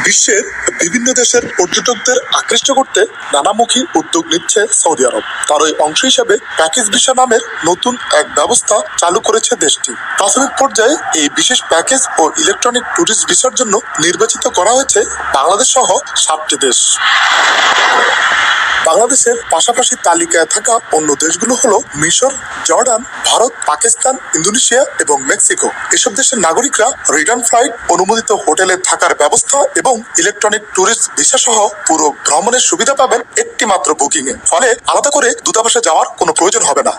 বিশ্বের বিভিন্ন দেশের পর্যটকদের আকৃষ্ট করতে নানামুখী উদ্যোগ নিচ্ছে সৌদি আরব। তারই অংশ হিসেবে প্যাকেজ ভিসা নামের নতুন এক ব্যবস্থা চালু করেছে দেশটি। প্রাথমিক পর্যায়ে এই বিশেষ প্যাকেজ ও ইলেকট্রনিক ট্যুরিস্ট ভিসার জন্য নির্বাচিত করা হয়েছে বাংলাদেশ সহ 7টি দেশ। বাংলাদেশের পাশাপাশি তালিকায় থাকা অন্য দেশগুলো হলো মিশর, জর্ডান, ভারত, পাকিস্তান, ইন্দোনেশিয়া এবং মেক্সিকো। এসব দেশের নাগরিকরা রিটার্ন ফ্লাইট, অনুমোদিত হোটেলে থাকার ব্যবস্থা এবং ইলেকট্রনিক ট্যুরিস্ট ভিসা সহ পুরো ভ্রমণের সুবিধা পাবেন একটি মাত্র বুকিং এ। ফলে আলাদা করে দূতাবাসে যাওয়ার কোনো প্রয়োজন হবে না।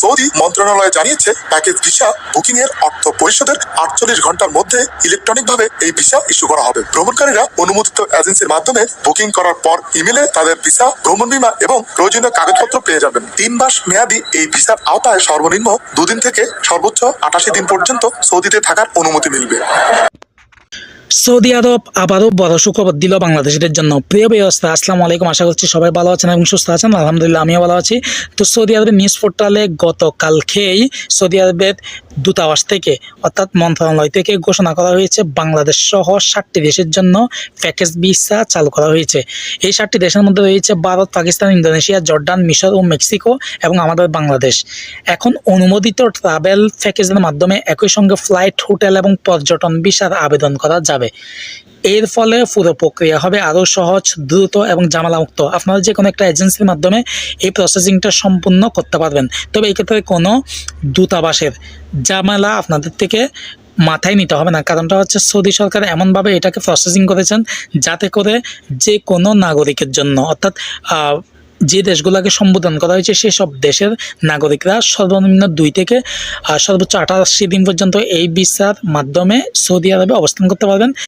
সৌদি মন্ত্রণালয় জানিয়েছে, প্যাকেজ ভিসা বুকিং এর অর্থ পরিশোধের 48 ঘন্টার মধ্যে ইলেকট্রনিক ভাবে এই ভিসা ইস্যু করা হবে। ভ্রমণকারীরা অনুমোদিত এজেন্সির মাধ্যমে বুকিং করার পর ইমেলে তাদের ভিসা, ভ্রমণ বীমা এবং প্রয়োজনীয় কাগজপত্র পেয়ে যাবেন। 3 মাস মেয়াদী এই ভিসার আওতায় সর্বনিম্ন 2 দিন থেকে সর্বোচ্চ 88 দিন পর্যন্ত সৌদিতে থাকার অনুমতি মিলবে। সৌদি আরব আবারও বড় সুখবর দিল বাংলাদেশিদের জন্য। প্রিয় ব্যবস্থা, আসসালামু আলাইকুম। আশা করছি সবাই ভালো আছেন এবং সুস্থ আছেন। আলহামদুলিল্লাহ, আমিও ভালো আছি। তো সৌদি আরবের নিউজ পোর্টালে গতকালকেই সৌদি আরবের দূতাবাস থেকে অর্থাৎ মন্ত্রণালয় থেকে ঘোষণা করা হয়েছে বাংলাদেশ সহ 7টি দেশের জন্য প্যাকেজ ভিসা চালু করা হয়েছে। এই 7টি দেশের মধ্যে রয়েছে ভারত, পাকিস্তান, ইন্দোনেশিয়া, জর্ডান, মিশর ও মেক্সিকো এবং আমাদের বাংলাদেশ। এখন অনুমোদিত ট্রাভেল প্যাকেজের মাধ্যমে একই সঙ্গে ফ্লাইট, হোটেল এবং পর্যটন ভিসার আবেদন করা যাবে। এর ফলে পুরো প্রক্রিয়া হবে আরও সহজ, দ্রুত এবং ঝামেলামুক্ত। আপনারা যে কোনো একটা এজেন্সির মাধ্যমে এই প্রসেসিংটা সম্পূর্ণ করতে পারবেন। তবে এক্ষেত্রে কোনো দূতাবাসের ঝামেলা আপনাদের থেকে মাথায় নিতে হবে না। কারণটা হচ্ছে সৌদি সরকার এমনভাবে এটাকে প্রসেসিং করেছেন যাতে করে যে কোনো নাগরিকের জন্য, অর্থাৎ যে দেশগুলোকে সম্বোধন করা হয়েছে সেসব দেশের নাগরিকরা সর্বনিম্ন 2 থেকে সর্বোচ্চ 88 দিন পর্যন্ত এই ভিসার মাধ্যমে সৌদি আরবে অবস্থান করতে পারবেন।